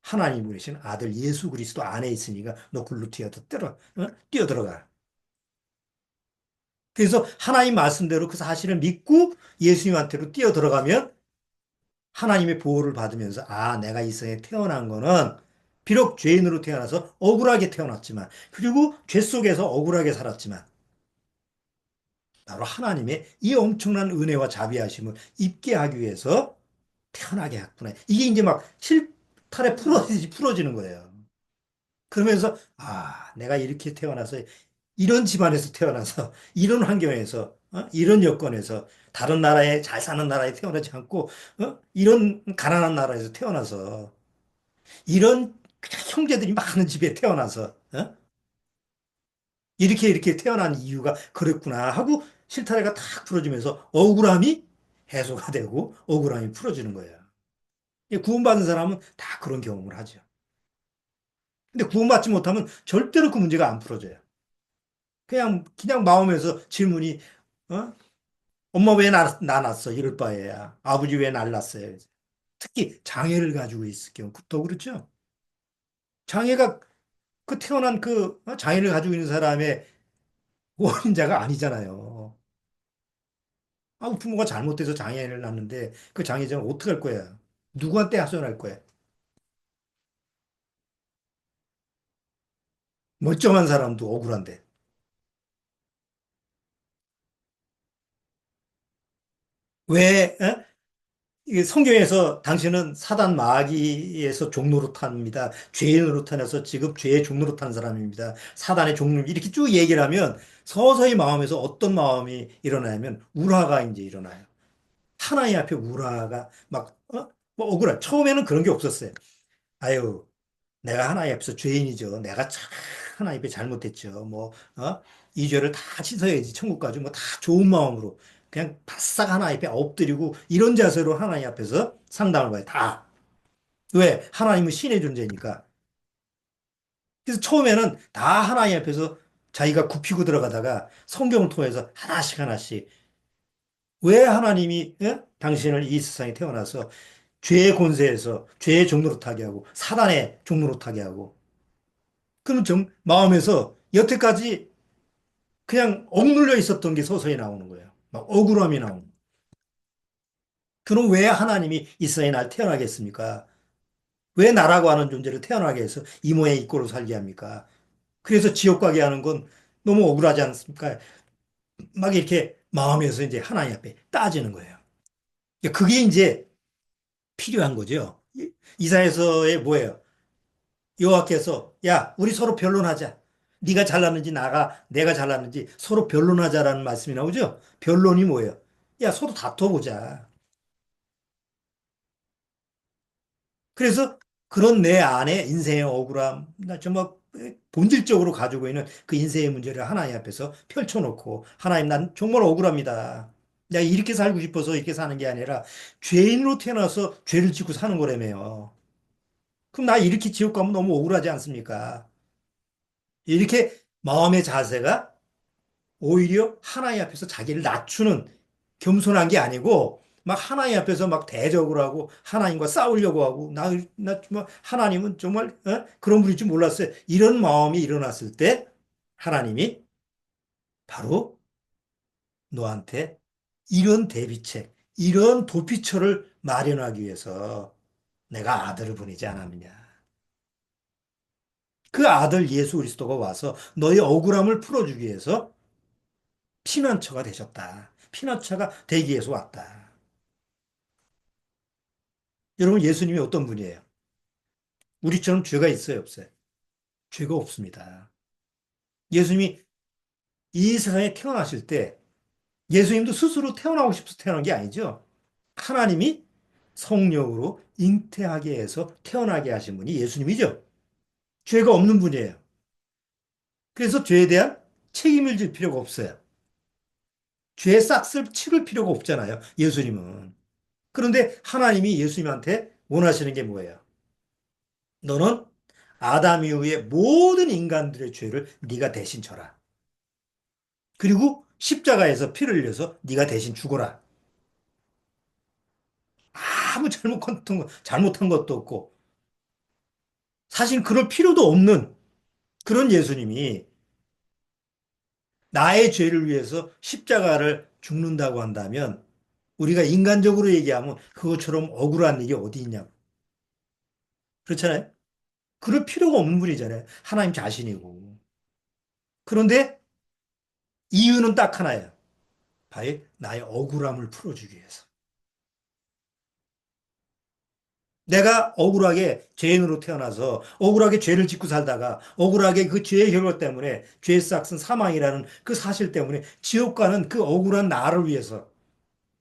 하나님 보내신 아들 예수 그리스도 안에 있으니까 너 굴로 뛰어들어가. 그래서 하나님 말씀대로 그 사실을 믿고 예수님한테로 뛰어들어가면 하나님의 보호를 받으면서 내가 이 세상에 태어난 거는 비록 죄인으로 태어나서 억울하게 태어났지만 그리고 죄 속에서 억울하게 살았지만 바로 하나님의 이 엄청난 은혜와 자비하심을 입게 하기 위해서 태어나게 했구나. 이게 이제 막 실타래 풀어지는 거예요. 그러면서 내가 이렇게 태어나서 이런 집안에서 태어나서 이런 환경에서 이런 여건에서 다른 나라에 잘 사는 나라에 태어나지 않고 이런 가난한 나라에서 태어나서 이런 그냥 형제들이 많은 집에 태어나서 이렇게 태어난 이유가 그랬구나 하고 실타래가 탁 풀어지면서 억울함이 해소가 되고 억울함이 풀어지는 거예요. 구원받은 사람은 다 그런 경험을 하죠. 근데 구원받지 못하면 절대로 그 문제가 안 풀어져요. 그냥 마음에서 질문이 어? 엄마 왜 나 낳았어? 이럴 바에야. 아버지 왜 날 낳았어요? 특히 장애를 가지고 있을 경우 더 그렇죠. 장애가 태어난 장애를 가지고 있는 사람의 원인자가 아니잖아요. 부모가 잘못돼서 장애를 낳는데 그 장애자는 어떻게 할 거야? 누구한테 하소연할 거야? 멀쩡한 사람도 억울한데. 왜? 이게 성경에서 당신은 사단 마귀에서 종로로 탑니다. 죄인으로 타서 지금 죄의 종로로 탄 사람입니다. 사단의 종로 이렇게 쭉 얘기를 하면 서서히 마음에서 어떤 마음이 일어나냐면 울화가 이제 일어나요. 하나님 앞에 울화가 뭐 억울해. 처음에는 그런 게 없었어요. 아유, 내가 하나님 앞에서 죄인이죠. 내가 참 하나님 앞에 잘못했죠. 이 죄를 다 씻어야지. 천국 가죠. 뭐 다 좋은 마음으로 그냥 바싹 하나님 앞에 엎드리고 이런 자세로 하나님 앞에서 상담을 봐요. 다. 왜? 하나님은 신의 존재니까. 그래서 처음에는 다 하나님 앞에서 자기가 굽히고 들어가다가 성경을 통해서 하나씩 하나씩 왜 하나님이 당신을 이 세상에 태어나서 죄의 권세에서 죄의 종로로 타게 하고 사단의 종로로 타게 하고 그럼 좀 마음에서 여태까지 그냥 억눌려 있었던 게 서서히 나오는 거예요. 막 억울함이 나오는 거예요. 그럼 왜 하나님이 이 세상에 날 태어나게 했습니까? 왜 나라고 하는 존재를 태어나게 해서 이모의 이꼴로 살게 합니까? 그래서 지옥 가게 하는 건 너무 억울하지 않습니까? 막 이렇게 마음에서 이제 하나님 앞에 따지는 거예요. 그게 이제 필요한 거죠. 이사야서에 뭐예요? 여호와께서 야, 우리 서로 변론하자. 네가 잘났는지 내가 잘났는지 서로 변론하자라는 말씀이 나오죠? 변론이 뭐예요? 야, 서로 다퉈보자. 그래서 그런 내 안에 인생의 억울함, 나 정말 본질적으로 가지고 있는 그 인생의 문제를 하나님 앞에서 펼쳐놓고, 하나님, 난 정말 억울합니다. 내가 이렇게 살고 싶어서 이렇게 사는 게 아니라 죄인으로 태어나서 죄를 짓고 사는 거라며요. 그럼 나 이렇게 지옥 가면 너무 억울하지 않습니까? 이렇게 마음의 자세가 오히려 하나님 앞에서 자기를 낮추는 겸손한 게 아니고 막 하나님 앞에서 막 대적을 하고 하나님과 싸우려고 하고 나 정말 하나님은 정말 그런 분인 줄 몰랐어요. 이런 마음이 일어났을 때 하나님이 바로 너한테 이런 대비책, 이런 도피처를 마련하기 위해서 내가 아들을 보내지 않았느냐. 그 아들 예수 그리스도가 와서 너의 억울함을 풀어주기 위해서 피난처가 되셨다. 피난처가 되기 위해서 왔다. 여러분, 예수님이 어떤 분이에요? 우리처럼 죄가 있어요, 없어요? 죄가 없습니다. 예수님이 이 세상에 태어나실 때 예수님도 스스로 태어나고 싶어서 태어난 게 아니죠. 하나님이 성령으로 잉태하게 해서 태어나게 하신 분이 예수님이죠. 죄가 없는 분이에요. 그래서 죄에 대한 책임을 질 필요가 없어요. 죄의 싹을 치를 필요가 없잖아요. 예수님은. 그런데 하나님이 예수님한테 원하시는 게 뭐예요? 너는 아담 이후의 모든 인간들의 죄를 네가 대신 져라. 그리고 십자가에서 피를 흘려서 네가 대신 죽어라. 아무 잘못한 것도 없고 사실 그럴 필요도 없는 그런 예수님이 나의 죄를 위해서 십자가를 죽는다고 한다면 우리가 인간적으로 얘기하면 그것처럼 억울한 일이 어디 있냐고. 그렇잖아요? 그럴 필요가 없는 분이잖아요. 하나님 자신이고. 그런데 이유는 딱 하나예요. 바로 나의 억울함을 풀어주기 위해서. 내가 억울하게 죄인으로 태어나서 억울하게 죄를 짓고 살다가 억울하게 그 죄의 결과 때문에 죄의 싹은 사망이라는 그 사실 때문에 지옥 가는 그 억울한 나를 위해서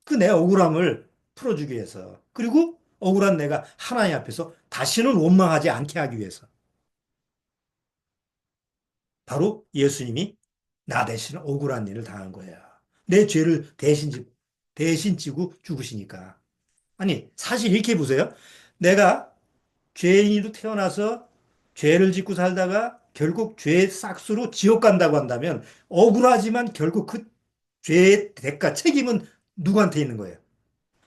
그 내 억울함을 풀어주기 위해서 그리고 억울한 내가 하나님 앞에서 다시는 원망하지 않게 하기 위해서 바로 예수님이 나 대신 억울한 일을 당한 거예요. 내 죄를 대신 지고 죽으시니까. 아니, 사실 이렇게 보세요. 내가 죄인으로 태어나서 죄를 짓고 살다가 결국 죄의 싹수로 지옥 간다고 한다면 억울하지만 결국 그 죄의 대가, 책임은 누구한테 있는 거예요?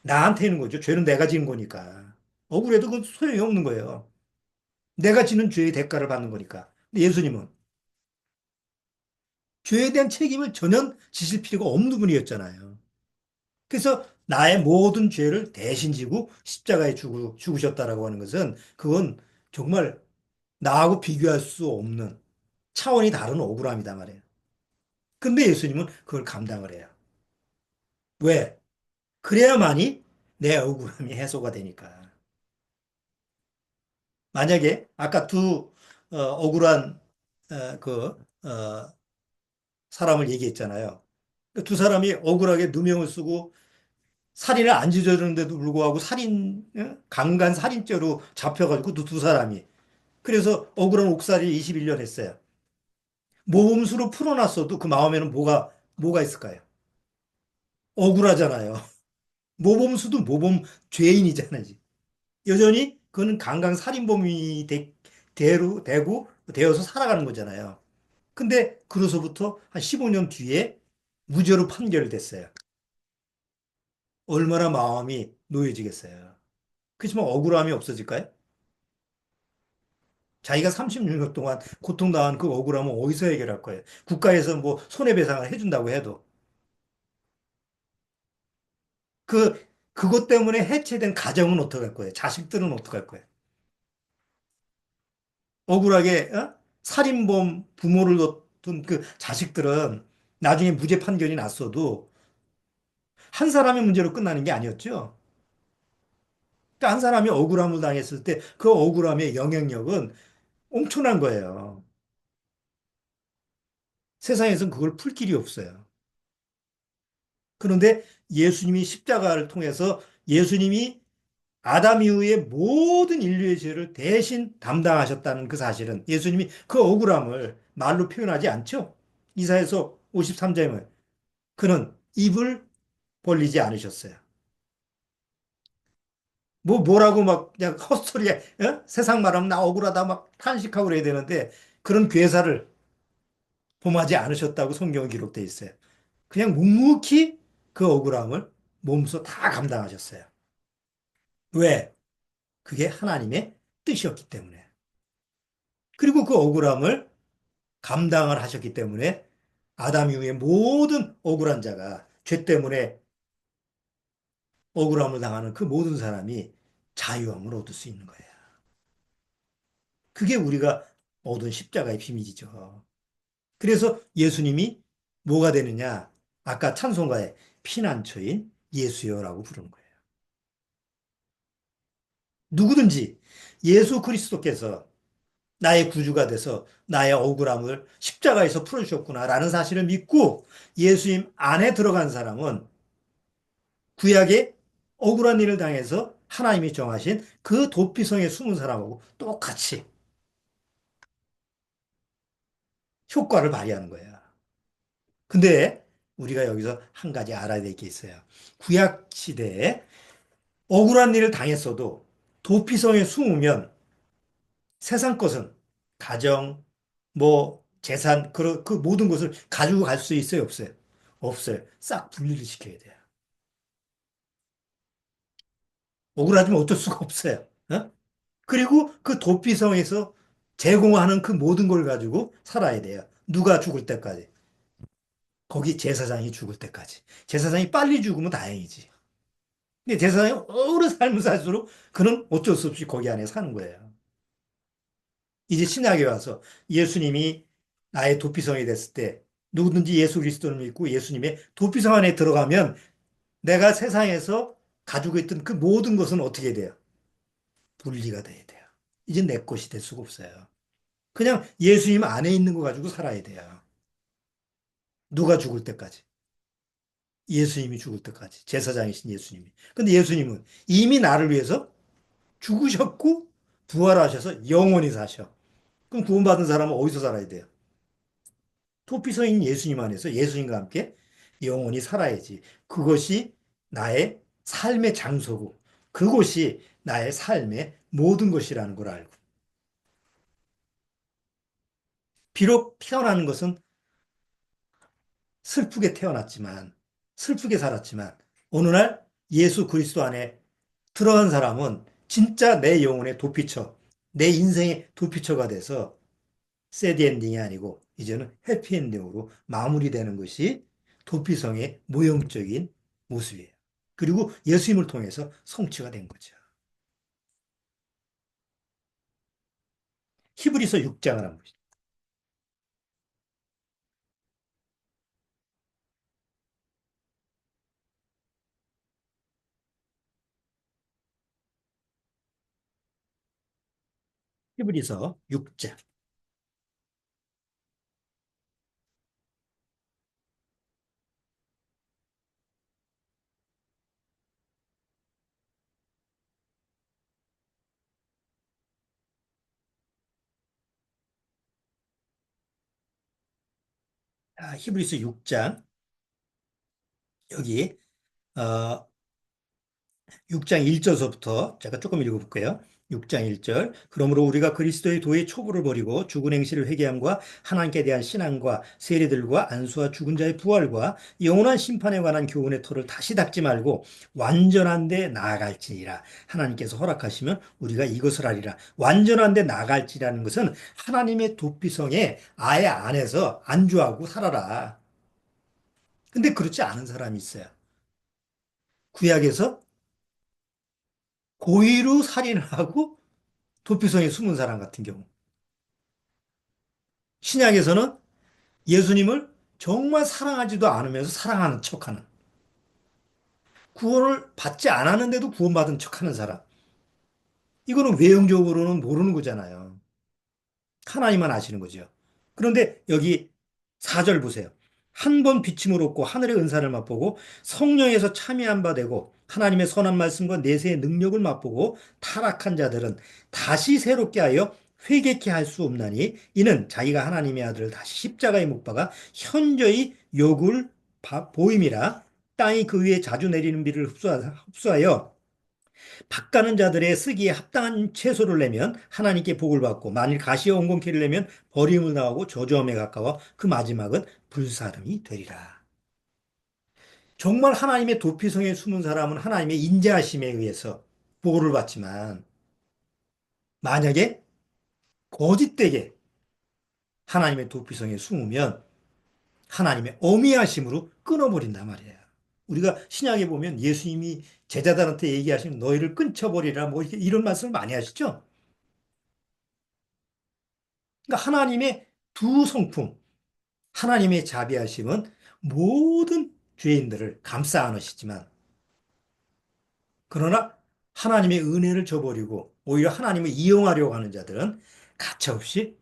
나한테 있는 거죠. 죄는 내가 지은 거니까. 억울해도 그건 소용이 없는 거예요. 내가 지는 죄의 대가를 받는 거니까. 근데 예수님은 죄에 대한 책임을 전혀 지실 필요가 없는 분이었잖아요. 그래서 나의 모든 죄를 대신 지고 십자가에 죽으셨다라고 하는 것은 그건 정말 나하고 비교할 수 없는 차원이 다른 억울함이다 말이에요. 근데 예수님은 그걸 감당을 해요. 왜? 그래야만이 내 억울함이 해소가 되니까. 만약에 아까 두 억울한 사람을 얘기했잖아요. 그두 사람이 억울하게 누명을 쓰고 살인을 안 저지르는데도 불구하고 강간 살인죄로 잡혀가지고 두 사람이 그래서 억울한 옥살이 21년 했어요. 모범수로 풀어놨어도 그 마음에는 뭐가 있을까요? 억울하잖아요. 모범수도 모범 죄인이잖아요. 여전히 그는 강강 살인범이 되어서 살아가는 거잖아요. 근데 그로서부터 한 15년 뒤에 무죄로 판결됐어요. 얼마나 마음이 놓여지겠어요. 그렇지만 억울함이 없어질까요? 자기가 36년 동안 고통당한 그 억울함은 어디서 해결할 거예요? 국가에서 뭐 손해배상을 해준다고 해도 그것 때문에 해체된 가정은 어떡할 거예요? 자식들은 어떡할 거예요? 억울하게 살인범 부모를 둔 그 자식들은 나중에 무죄 판결이 났어도 한 사람의 문제로 끝나는 게 아니었죠. 그러니까 한 사람이 억울함을 당했을 때 그 억울함의 영향력은 엄청난 거예요. 세상에서는 그걸 풀 길이 없어요. 그런데 예수님이 십자가를 통해서 예수님이 아담 이후의 모든 인류의 죄를 대신 담당하셨다는 그 사실은 예수님이 그 억울함을 말로 표현하지 않죠. 이사야서 53장에 뭐 그는 입을 벌리지 않으셨어요. 뭐라고 막 그냥 헛소리에 어? 세상 말하면 나 억울하다 막 탄식하고 그래야 되는데 그런 괴사를 범하지 않으셨다고 성경은 기록되어 있어요. 그냥 묵묵히 그 억울함을 몸소 다 감당하셨어요. 왜? 그게 하나님의 뜻이었기 때문에. 그리고 그 억울함을 감당을 하셨기 때문에 아담 이후의 모든 억울한 자가 죄 때문에 억울함을 당하는 그 모든 사람이 자유함을 얻을 수 있는 거예요. 그게 우리가 얻은 십자가의 비밀이죠. 그래서 예수님이 뭐가 되느냐? 아까 찬송가의 피난처인 예수여라고 부르는 거예요. 누구든지 예수 그리스도께서 나의 구주가 돼서 나의 억울함을 십자가에서 풀어주셨구나라는 사실을 믿고 예수님 안에 들어간 사람은 구약의 억울한 일을 당해서 하나님이 정하신 그 도피성에 숨은 사람하고 똑같이 효과를 발휘하는 거예요. 근데 우리가 여기서 한 가지 알아야 될 게 있어요. 구약 시대에 억울한 일을 당했어도 도피성에 숨으면 세상 것은 가정, 뭐 재산, 그 모든 것을 가지고 갈 수 있어요, 없어요? 없어요. 싹 분리를 시켜야 돼요. 억울하지만 어쩔 수가 없어요. 어? 그리고 그 도피성에서 제공하는 그 모든 걸 가지고 살아야 돼요. 누가 죽을 때까지. 거기 제사장이 죽을 때까지. 제사장이 빨리 죽으면 다행이지. 근데 제사장이 오래 삶을 살수록 그는 어쩔 수 없이 거기 안에 사는 거예요. 이제 신약에 와서 예수님이 나의 도피성이 됐을 때 누구든지 예수 그리스도를 믿고 예수님의 도피성 안에 들어가면 내가 세상에서 가지고 있던 그 모든 것은 어떻게 돼요? 분리가 돼야 돼요. 이제 내 것이 될 수가 없어요. 그냥 예수님 안에 있는 거 가지고 살아야 돼요. 누가 죽을 때까지. 예수님이 죽을 때까지. 제사장이신 예수님이. 근데 예수님은 이미 나를 위해서 죽으셨고 부활하셔서 영원히 사셔. 그럼 구원받은 사람은 어디서 살아야 돼요? 도피성인 예수님 안에서 예수님과 함께 영원히 살아야지. 그것이 나의 삶의 장소고 그것이 나의 삶의 모든 것이라는 걸 알고. 비록 태어나는 것은 슬프게 태어났지만 슬프게 살았지만 어느 날 예수 그리스도 안에 들어간 사람은 진짜 내 영혼의 도피처, 내 인생의 도피처가 돼서 새드 엔딩이 아니고 이제는 해피 엔딩으로 마무리되는 것이 도피성의 모형적인 모습이에요. 그리고 예수님을 통해서 성취가 된 거죠. 히브리서 6장을 한번 보시죠. 히브리서 6장. 히브리서 6장 여기 어, 6장 1절서부터 제가 조금 읽어볼게요. 6장 1절. 그러므로 우리가 그리스도의 도의 초부를 버리고 죽은 행실을 회개함과 하나님께 대한 신앙과 세례들과 안수와 죽은 자의 부활과 영원한 심판에 관한 교훈의 터를 다시 닦지 말고 완전한 데 나아갈지니라. 하나님께서 허락하시면 우리가 이것을 하리라. 완전한 데 나아갈지라는 것은 하나님의 도피성에 아예 안에서 안주하고 살아라. 근데 그렇지 않은 사람이 있어요. 구약에서 고의로 살인을 하고 도피성에 숨은 사람 같은 경우. 신약에서는 예수님을 정말 사랑하지도 않으면서 사랑하는 척하는. 구원을 받지 않았는데도 구원받은 척하는 사람. 이거는 외형적으로는 모르는 거잖아요. 하나님만 아시는 거죠. 그런데 여기 4절 보세요. 한 번 비침을 얻고 하늘의 은사를 맛보고 성령에서 참여한 바 되고 하나님의 선한 말씀과 내세의 능력을 맛보고 타락한 자들은 다시 새롭게 하여 회개케 할 수 없나니 이는 자기가 하나님의 아들을 다시 십자가에 못 박아 현저히 욕을 보임이라 땅이 그 위에 자주 내리는 비를 흡수하여 밭가는 자들의 쓰기에 합당한 채소를 내면 하나님께 복을 받고 만일 가시와 옹곤키를 내면 버림을 당하고 저주함에 가까워 그 마지막은 불사름이 되리라. 정말 하나님의 도피성에 숨은 사람은 하나님의 인자하심에 의해서 보호를 받지만 만약에 거짓되게 하나님의 도피성에 숨으면 하나님의 어미하심으로 끊어버린단 말이에요. 우리가 신약에 보면 예수님이 제자들한테 얘기하시는 너희를 끊쳐버리라 뭐 이런 말씀을 많이 하시죠. 그러니까 하나님의 두 성품, 하나님의 자비하심은 모든 죄인들을 감싸 안으시지만, 그러나 하나님의 은혜를 저버리고 오히려 하나님을 이용하려고 하는 자들은 가차없이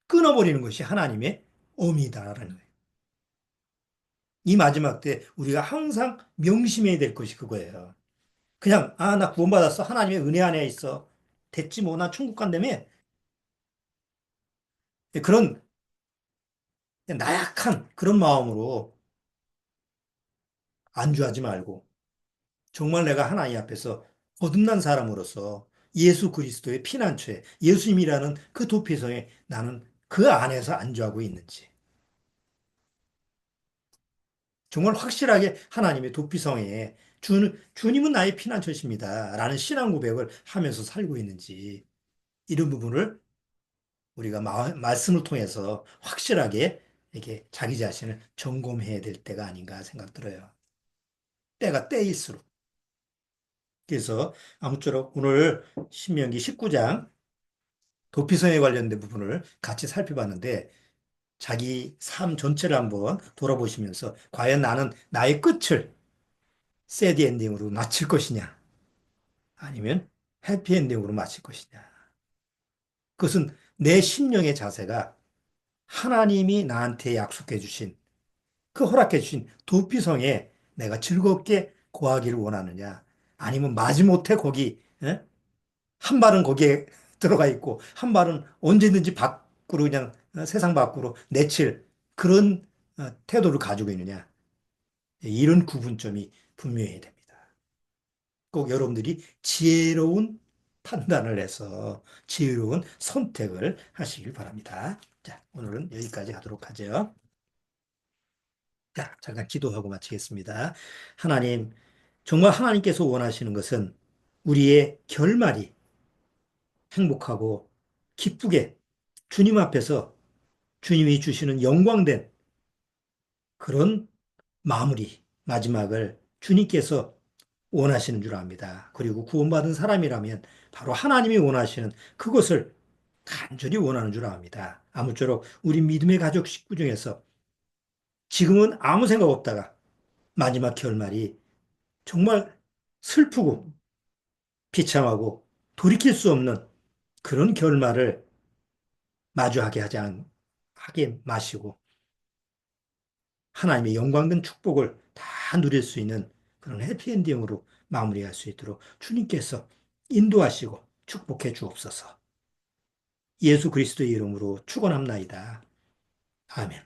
끊어버리는 것이 하나님의 엄이다라는 거예요. 이 마지막 때 우리가 항상 명심해야 될 것이 그거예요. 그냥, 아, 나 구원받았어. 하나님의 은혜 안에 있어. 됐지 뭐, 나 천국 간다며. 그런 나약한 그런 마음으로 안주하지 말고, 정말 내가 하나님 앞에서 거듭난 사람으로서 예수 그리스도의 피난처에 예수님이라는 그 도피성에 나는 그 안에서 안주하고 있는지 정말 확실하게 하나님의 도피성에 주님은 나의 피난처십니다. 라는 신앙 고백을 하면서 살고 있는지 이런 부분을 우리가 말씀을 통해서 확실하게 이렇게 자기 자신을 점검해야 될 때가 아닌가 생각 들어요. 때가 때일수록. 그래서 아무쪼록 오늘 신명기 19장 도피성에 관련된 부분을 같이 살펴봤는데 자기 삶 전체를 한번 돌아보시면서 과연 나는 나의 끝을 새드 엔딩으로 마칠 것이냐 아니면 해피 엔딩으로 마칠 것이냐. 그것은 내 심령의 자세가 하나님이 나한테 약속해 주신 그 허락해 주신 도피성에 내가 즐겁게 거하기를 원하느냐 아니면 마지못해 거기 한 발은 거기에 들어가 있고 한 발은 언제든지 밖으로 그냥 세상 밖으로 내칠 그런 태도를 가지고 있느냐. 이런 구분점이 분명해야 됩니다. 꼭 여러분들이 지혜로운 판단을 해서 지혜로운 선택을 하시길 바랍니다. 자, 오늘은 여기까지 하도록 하죠. 자, 잠깐 기도하고 마치겠습니다. 하나님, 정말 하나님께서 원하시는 것은 우리의 결말이 행복하고 기쁘게 주님 앞에서 주님이 주시는 영광된 그런 마무리, 마지막을 주님께서 원하시는 줄 압니다. 그리고 구원받은 사람이라면 바로 하나님이 원하시는 그것을 간절히 원하는 줄 압니다. 아무쪼록 우리 믿음의 가족 식구 중에서 지금은 아무 생각 없다가 마지막 결말이 정말 슬프고 비참하고 돌이킬 수 없는 그런 결말을 마주하게 하게 마시고 하나님의 영광된 축복을 다 누릴 수 있는 그런 해피엔딩으로 마무리할 수 있도록 주님께서 인도하시고 축복해 주옵소서. 예수 그리스도의 이름으로 축원합나이다. 아멘.